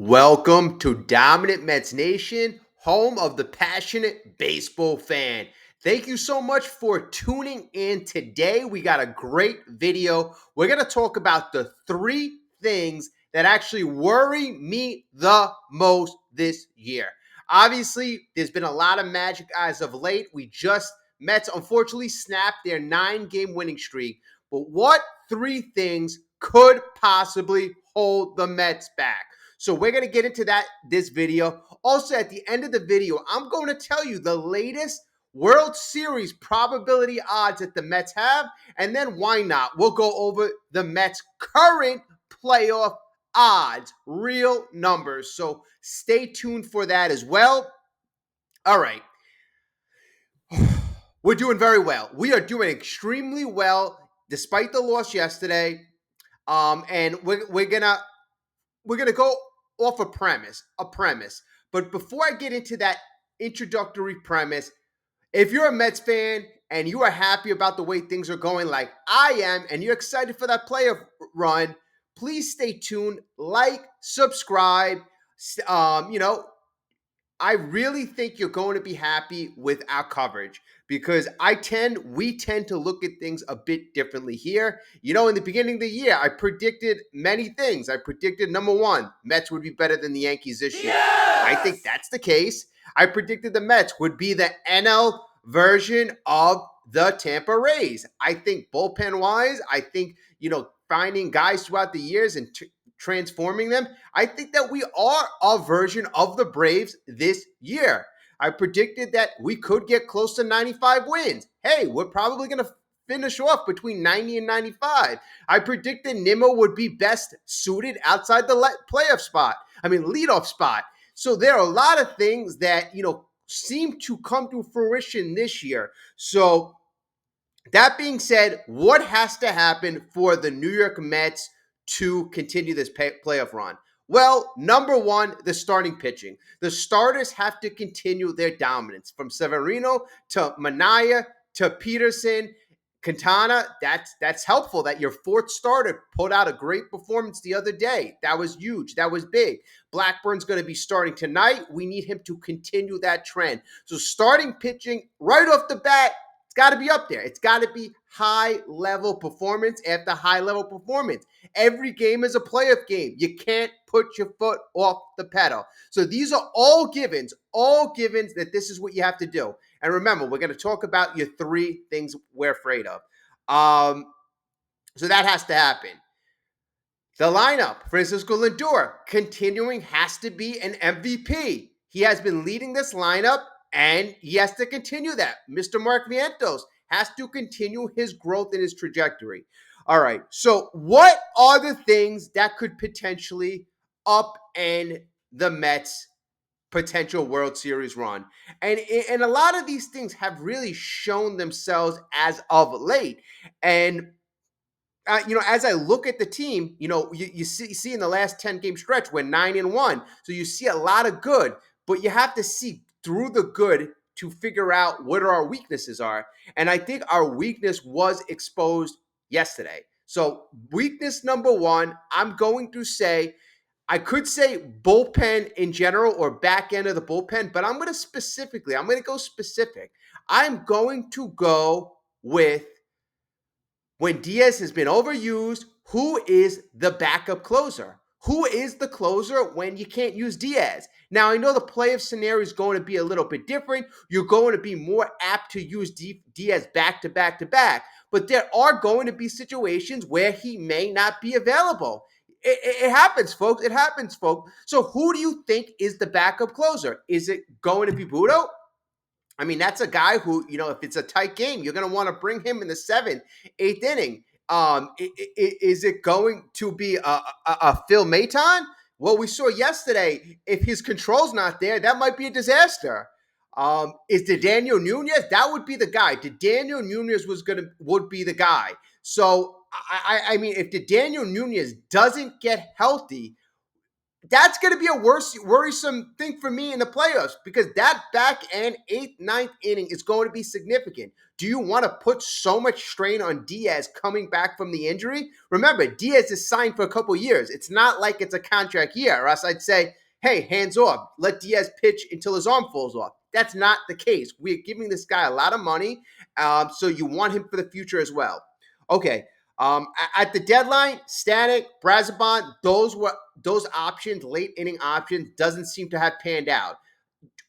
Welcome to Dominant Mets Nation, home of the passionate baseball fan. Thank you so much for tuning in today. We got a great video. We're going to talk about the three things that actually worry me the most this year. Obviously, there's been a lot of magic as of late. Mets unfortunately snapped their 9-game winning streak. But what three things could possibly hold the Mets back? So we're going to get into this video. Also, at the end of the video, I'm going to tell you the latest World Series probability odds that the Mets have. And then why not? We'll go over the Mets' current playoff odds, real numbers. So stay tuned for that as well. All right. We're doing very well. We are doing extremely well despite the loss yesterday. And we're gonna go off a premise. But before I get into that introductory premise, if you're a Mets fan and you are happy about the way things are going like I am, and you're excited for that playoff run, please stay tuned, like, subscribe. I really think you're going to be happy with our coverage because we tend to look at things a bit differently here. In the beginning of the year, I predicted many things. I predicted, number one, Mets would be better than the Yankees this year. Yes! I think that's the case. I predicted the Mets would be the NL version of the Tampa Rays. I think bullpen-wise, finding guys throughout the years and transforming them, I think that we are a version of the Braves this year. I predicted that we could get close to 95 wins. Hey, we're probably going to finish off between 90 and 95. I predicted Nimmo would be best suited outside the leadoff spot. So there are a lot of things that, seem to come to fruition this year. So that being said, what has to happen for the New York Mets to continue this playoff run? Well, number one, the starting pitching. The starters have to continue their dominance from Severino to Manaea to Peterson, Quintana. That's helpful that your fourth starter put out a great performance the other day. That was huge. That was big. Blackburn's going to be starting tonight. We need him to continue that trend. So starting pitching right off the bat, it's got to be up there. It's got to be high-level performance after high-level performance. Every game is a playoff game. You can't put your foot off the pedal. So these are all givens that this is what you have to do. And remember, we're going to talk about your three things we're afraid of. So that has to happen. The lineup, Francisco Lindor, continuing has to be an MVP. He has been leading this lineup, and he has to continue that. Mr. Mark Vientos has to continue his growth and his trajectory. All right, so what are the things that could potentially upend the Mets' potential World Series run? And a lot of these things have really shown themselves as of late. And as I look at the team, you see in the last 10-game stretch, we're 9-1. So you see a lot of good, but you have to see through the good to figure out what our weaknesses are. And I think our weakness was exposed yesterday. So weakness number one, I'm going to say, I could say bullpen in general or back end of the bullpen, but I'm going to go specific. I'm going to go with, when Diaz has been overused, who is the backup closer? Who is the closer when you can't use Diaz? Now, I know the playoff scenario is going to be a little bit different. You're going to be more apt to use Diaz back to back to back. But there are going to be situations where he may not be available. It happens, folks. It happens, folks. So who do you think is the backup closer? Is it going to be Budo? I mean, that's a guy who, if it's a tight game, you're going to want to bring him in the 7th, 8th inning. Is it going to be a Phil Maton? Well, we saw yesterday, if his control's not there, that might be a disaster. Is Daniel Nunez? That would be the guy. Daniel Nunez would be the guy. So, I mean, if Daniel Nunez doesn't get healthy, that's going to be a worrisome thing for me in the playoffs because that back end eighth, ninth inning is going to be significant. Do you want to put so much strain on Diaz coming back from the injury? Remember, Diaz is signed for a couple years. It's not like it's a contract year, or else I'd say, hey, hands off. Let Diaz pitch until his arm falls off. That's not the case. We're giving this guy a lot of money, so you want him for the future as well. Okay, at the deadline, Stanek, Brazoban, those options, late inning options, doesn't seem to have panned out.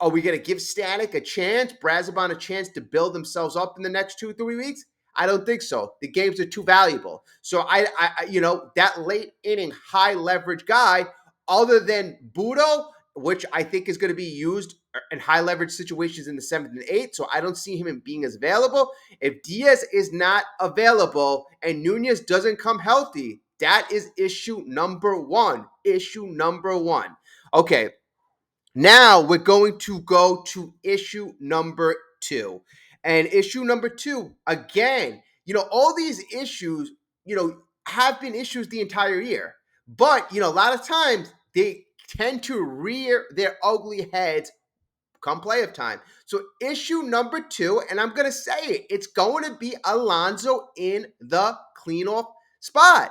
Are we going to give Stanek a chance, Brazoban a chance to build themselves up in the next 2-3 weeks? I don't think so. The games are too valuable. So that late inning high leverage guy, other than Budo, which I think is going to be used in high leverage situations in the seventh and eighth. So I don't see him being as available. If Diaz is not available and Nunez doesn't come healthy, that is issue number one. Issue number one. Okay. Now we're going to go to issue number two. And issue number two, again, all these issues, have been issues the entire year. But, a lot of times they tend to rear their ugly heads come playoff time. So issue number two, and I'm going to say it, it's going to be Alonso in the cleanoff spot.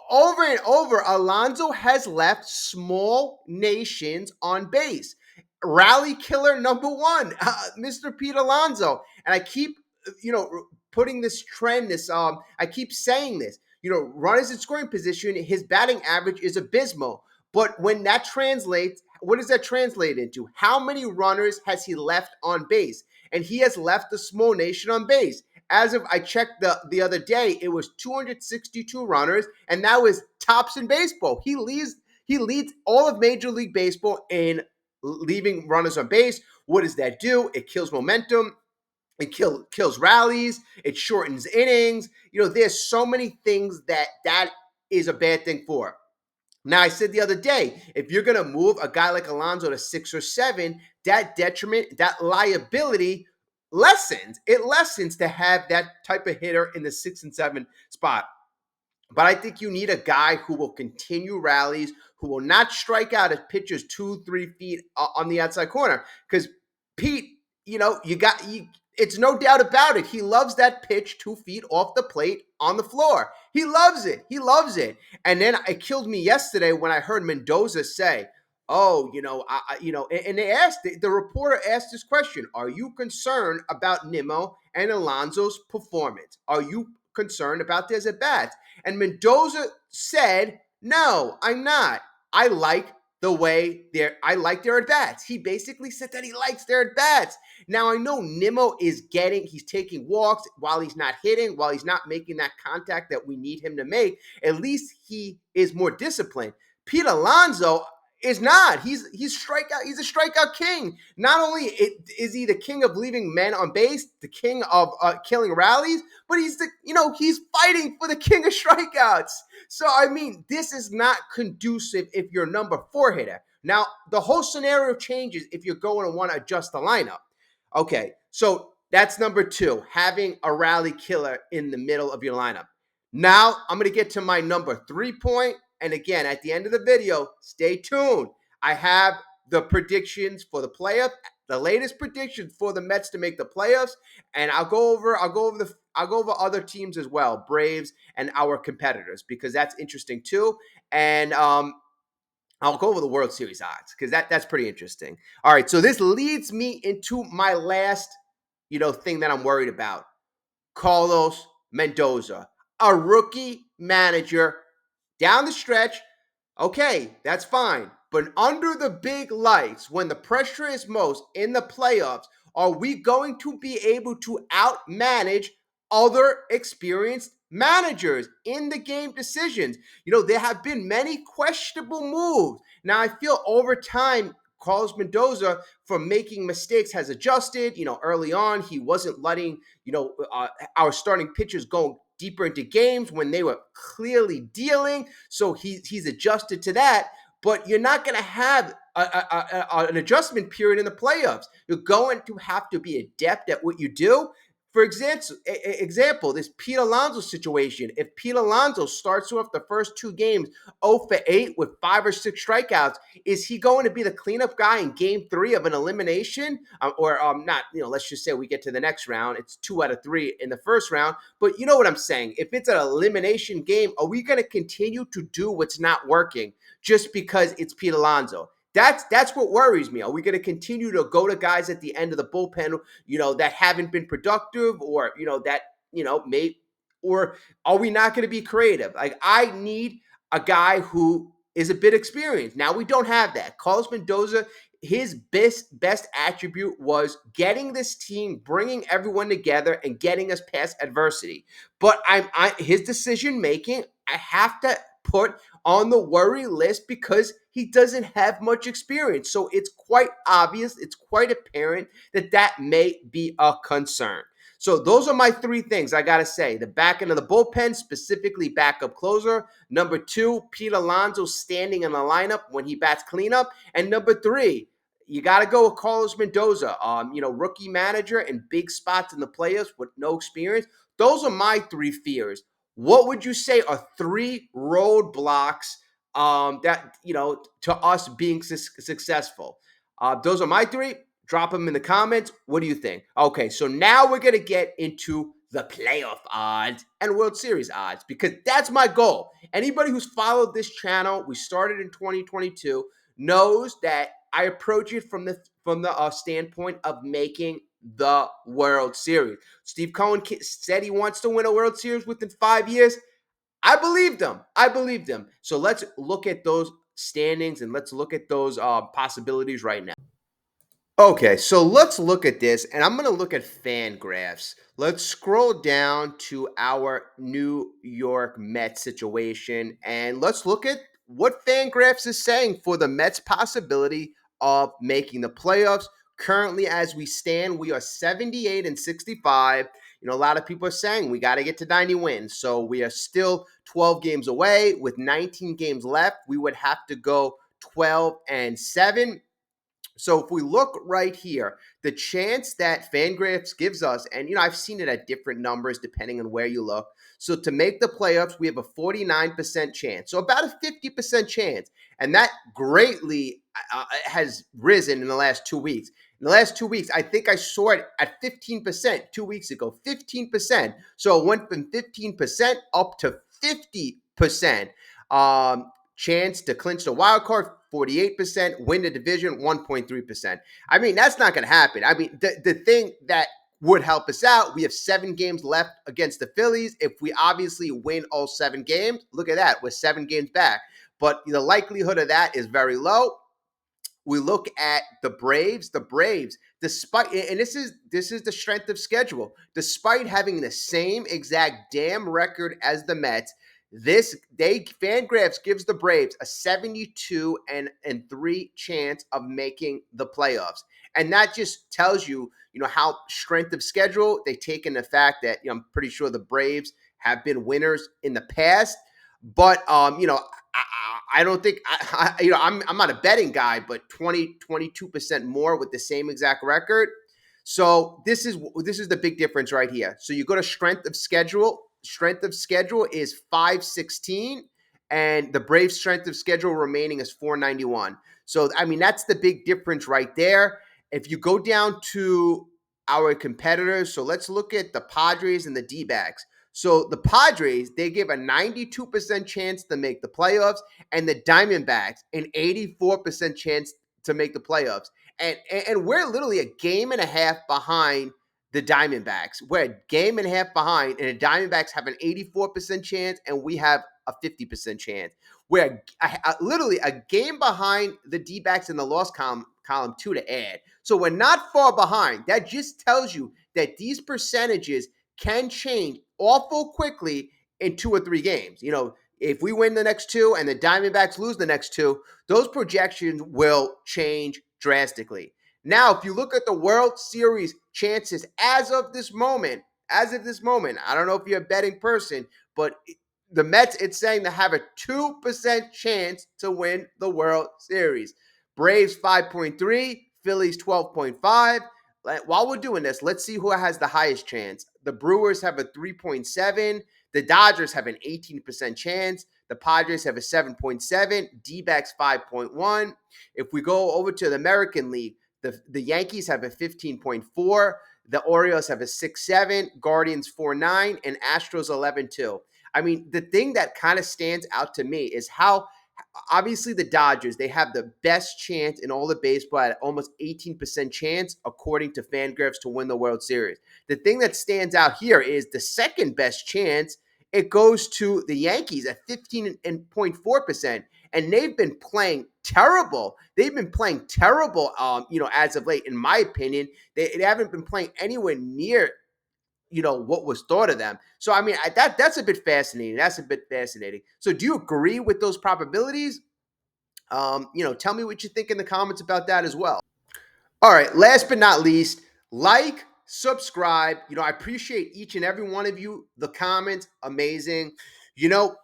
Over and over, Alonso has left small nations on base. Rally killer number one, Mr. Pete Alonso. And I keep, putting this trend, I keep saying this. Runners in scoring position, his batting average is abysmal. But when that translates, what does that translate into? How many runners has he left on base? And he has left the small nation on base. As of I checked the other day, it was 262 runners, and that was tops in baseball. He leads all of Major League Baseball in leaving runners on base. What does that do? It kills momentum. It kills rallies. It shortens innings. There's so many things that is a bad thing for. Now, I said the other day, if you're going to move a guy like Alonso to 6 or 7, that detriment, that liability lessens. It lessens to have that type of hitter in the 6 and 7 spot. But I think you need a guy who will continue rallies, who will not strike out at pitchers 2-3 feet on the outside corner. Because Pete, it's no doubt about it. He loves that pitch 2 feet off the plate on the floor. He loves it. He loves it. And then it killed me yesterday when I heard Mendoza say, "Oh, and they asked the reporter asked this question: Are you concerned about Nimmo and Alonso's performance? Are you concerned about their at bats?" And Mendoza said, "No, I'm not. I like their at bats." He basically said that he likes their at bats. Now I know Nimmo he's taking walks while he's not hitting, while he's not making that contact that we need him to make. At least he is more disciplined. Pete Alonso is not. He's a strikeout king. Not only is he the king of leaving men on base, the king of killing rallies, but he's fighting for the king of strikeouts. So I mean, this is not conducive if you're number 4 hitter. Now the whole scenario changes if you're going to want to adjust the lineup. Okay, so that's number 2, having a rally killer in the middle of your lineup. Now I'm going to get to my number 3 point. And again, at the end of the video, stay tuned. I have the predictions for the playoff, the latest predictions for the Mets to make the playoffs, and I'll go over other teams as well, Braves and our competitors, because that's interesting too. And I'll go over the World Series odds because that's pretty interesting. All right, so this leads me into my last, thing that I'm worried about. Carlos Mendoza, a rookie manager. Down the stretch, okay, that's fine. But under the big lights, when the pressure is most in the playoffs, are we going to be able to outmanage other experienced managers in the game decisions? There have been many questionable moves. Now, I feel over time, Carlos Mendoza, from making mistakes, has adjusted. Early on, he wasn't letting, our starting pitchers go deeper into games when they were clearly dealing. So he's adjusted to that. But you're not going to have an adjustment period in the playoffs. You're going to have to be adept at what you do For example, this Pete Alonso situation. If Pete Alonso starts off the first two games 0 for 8 with 5 or 6 strikeouts, is he going to be the cleanup guy in game 3 of an elimination? Or not, let's just say we get to the next round. It's 2 out of 3 in the first round. But you know what I'm saying? If it's an elimination game, are we going to continue to do what's not working just because it's Pete Alonso? That's what worries me. Are we going to continue to go to guys at the end of the bullpen, that haven't been productive, or that may, or are we not going to be creative? Like, I need a guy who is a bit experienced. Now we don't have that. Carlos Mendoza, his best attribute was getting this team, bringing everyone together, and getting us past adversity. But his decision making, I have to put on the worry list because he doesn't have much experience. So it's quite obvious, it's quite apparent that may be a concern. So those are my 3 things I got to say. The back end of the bullpen, specifically backup closer. Number 2, Pete Alonso standing in the lineup when he bats cleanup. And number 3, you got to go with Carlos Mendoza, rookie manager in big spots in the playoffs with no experience. Those are my 3 fears. What would you say are 3 roadblocks that, to us being successful? Those are my 3. Drop them in the comments. What do you think? Okay, so now we're going to get into the playoff odds and World Series odds because that's my goal. Anybody who's followed this channel, we started in 2022, knows that I approach it from the standpoint of making the World Series. Steve Cohen said he wants to win a World Series within 5 years. I believed him. So let's look at those standings and let's look at those possibilities right now. Okay, so let's look at this, and I'm going to look at Fangraphs. Let's scroll down to our New York Mets situation, and let's look at what Fangraphs is saying for the Mets' possibility of making the playoffs. Currently, as we stand, we are 78 and 65. A lot of people are saying we got to get to 90 wins, so we are still 12 games away. With 19 games left, we would have to go 12 and 7. So if we look right here, the chance that Fangraphs gives us, and I've seen it at different numbers depending on where you look. So to make the playoffs, we have a 49% chance. So about a 50% chance. And that greatly has risen in the last 2 weeks. In the last 2 weeks, I think I saw it at 15% 2 weeks ago, 15%. So it went from 15% up to 50%. Chance to clinch the wild card, 48%, win the division, 1.3%. I mean, that's not going to happen. I mean, the thing that would help us out, we have 7 games left against the Phillies. If we obviously win all 7 games, look at that, we're 7 games back. But the likelihood of that is very low. We look at the Braves. The Braves, despite, and this is the strength of schedule, despite having the same exact damn record as the Mets, Fangraphs gives the Braves a 72 and 3 chance of making the playoffs. And that just tells you, how strength of schedule, they take in the fact that, I'm pretty sure the Braves have been winners in the past. But, I don't think, I'm not a betting guy, but 22% more with the same exact record. So this is the big difference right here. So you go to strength of schedule. Strength of schedule is 516, and the Braves' strength of schedule remaining is 491. So, I mean, that's the big difference right there. If you go down to our competitors, so let's look at the Padres and the D-backs. So the Padres, they give a 92% chance to make the playoffs, and the Diamondbacks an 84% chance to make the playoffs. And we're literally a game and a half behind the Diamondbacks. We're a game and a half behind, and the Diamondbacks have an 84% chance, and we have a 50% chance. We're literally a game behind the D-backs in the loss column 2 to add. So we're not far behind. That just tells you that these percentages can change awful quickly in 2 or 3 games. If we win the next 2 and the Diamondbacks lose the next 2, those projections will change drastically. Now, if you look at the World Series chances as of this moment, I don't know if you're a betting person, but the Mets, it's saying to have a 2% chance to win the World Series. Braves 5.3, Phillies 12.5. while we're doing this, let's see who has the highest chance. The Brewers have a 3.7. The Dodgers have an 18% chance. The Padres have a 7.7. D-backs 5.1. If we go over to the American League, the Yankees have a 15.4. The Orioles have a 6.7. Guardians 4.9. And Astros 11.2. I mean, the thing that kind of stands out to me is how obviously the Dodgers, they have the best chance in all of baseball at almost 18% chance, according to Fangraphs, to win the World Series. The thing that stands out here is the second best chance, it goes to the Yankees at 15.4%. And they've been playing terrible. They've been playing terrible, as of late, in my opinion. They haven't been playing anywhere near what was thought of them. So I mean, that's a bit fascinating. That's a bit fascinating. So do you agree with those probabilities? Tell me what you think in the comments about that as well. All right, last but not least, like, subscribe. I appreciate each and every one of you. The comments, amazing. You know,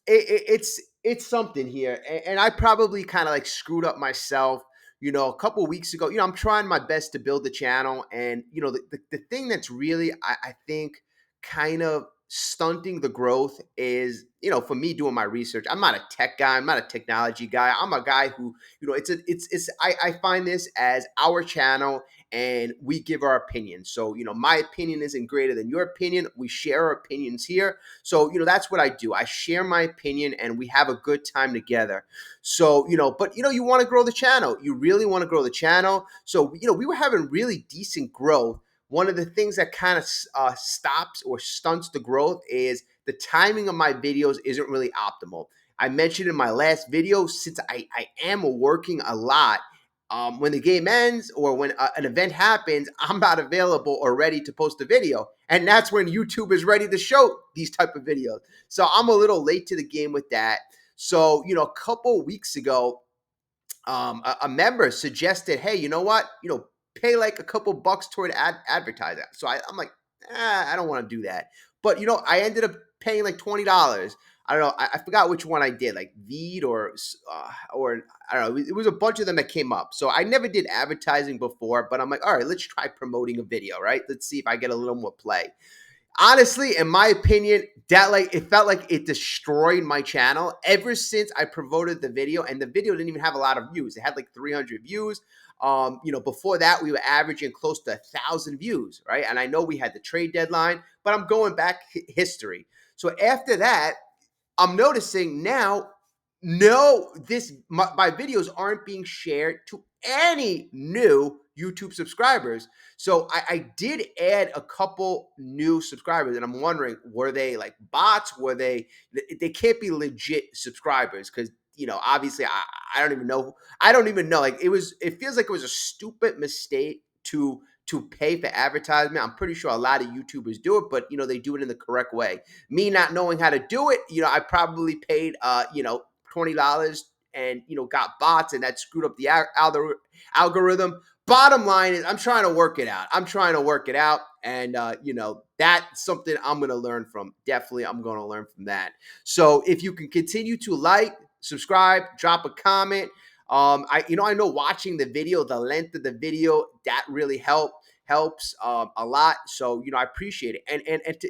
it's something here, and I probably kind of like screwed up myself. A couple of weeks ago, I'm trying my best to build the channel, and the thing that's really I think kind of stunting the growth is for me doing my research. I'm not a tech guy. I'm not a technology guy. I'm a guy who I find this as our channel and we give our opinion. So, my opinion isn't greater than your opinion. We share our opinions here. So, that's what I do. I share my opinion and we have a good time together. So, but you want to grow the channel. You really want to grow the channel. So, we were having really decent growth. One of the things that kind of stops or stunts the growth is the timing of my videos isn't really optimal. I mentioned in my last video, since I am working a lot, when the game ends or when an event happens, I'm not available or ready to post a video. And that's when YouTube is ready to show these type of videos. So I'm a little late to the game with that. So, a couple weeks ago, a member suggested, hey, you know what? Pay like a couple bucks toward advertising. So I'm like, I don't want to do that. But I ended up paying like $20. I don't know. I forgot which one I did, like Veed or I don't know. It was a bunch of them that came up. So I never did advertising before, but I'm like, all right, let's try promoting a video, right? Let's see if I get a little more play. Honestly, in my opinion, that it felt like it destroyed my channel ever since I promoted the video, and the video didn't even have a lot of views. It had like 300 views. Before that, we were averaging close to 1,000 views, right? And I know we had the trade deadline, but I'm going back history. So after that, I'm noticing now, no, my videos aren't being shared to any new YouTube subscribers. So I did add a couple new subscribers, and I'm wondering, were they like bots? Were they can't be legit subscribers because obviously I don't even know. I don't even know. Like it feels like it was a stupid mistake to pay for advertisement. I'm pretty sure a lot of YouTubers do it, but they do it in the correct way. Me not knowing how to do it, I probably paid $20 and got bots, and that screwed up the algorithm. Bottom line is, I'm trying to work it out. I'm trying to work it out, and that's something I'm going to learn from. Definitely, I'm going to learn from that. So if you can continue to like, subscribe, drop a comment. I know watching the video, the length of the video, that really helps a lot. So I appreciate it.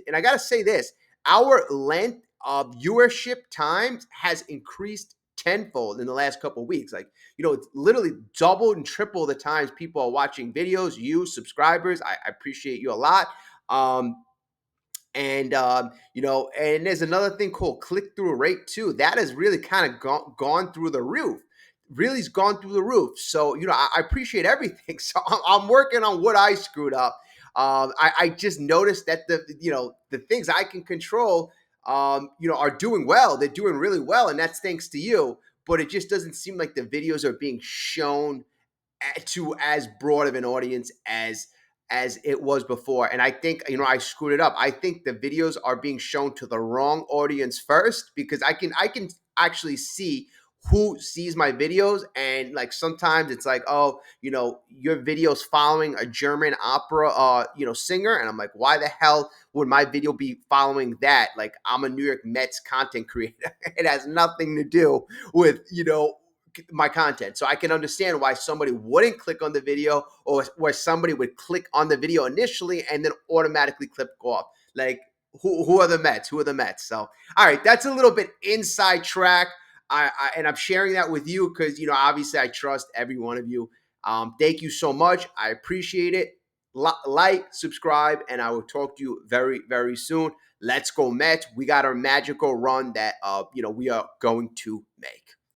And I gotta say this: our length of viewership times has increased tenfold in the last couple of weeks. Like it's literally doubled and triple the times people are watching videos. You subscribers, I appreciate you a lot. And there's another thing called click-through rate too. That has really kind of gone through the roof. Really's gone through the roof. So, I appreciate everything. So I'm working on what I screwed up. I just noticed that the things I can control, are doing well. They're doing really well. And that's thanks to you. But it just doesn't seem like the videos are being shown to as broad of an audience as it was before. And I think, I screwed it up. I think the videos are being shown to the wrong audience first, because I can actually see who sees my videos. And like sometimes it's like, oh, your video's following a German opera singer, and I'm like, why the hell would my video be following that? Like, I'm a New York Mets content creator. It has nothing to do with my content. So I can understand why somebody wouldn't click on the video, or where somebody would click on the video initially and then automatically click off. Like, who are the Mets? Who are the Mets? So, all right, that's a little bit inside track. And I'm sharing that with you because, obviously I trust every one of you. Thank you so much. I appreciate it. Like, subscribe, and I will talk to you very, very soon. Let's go Mets. We got our magical run that we are going to make.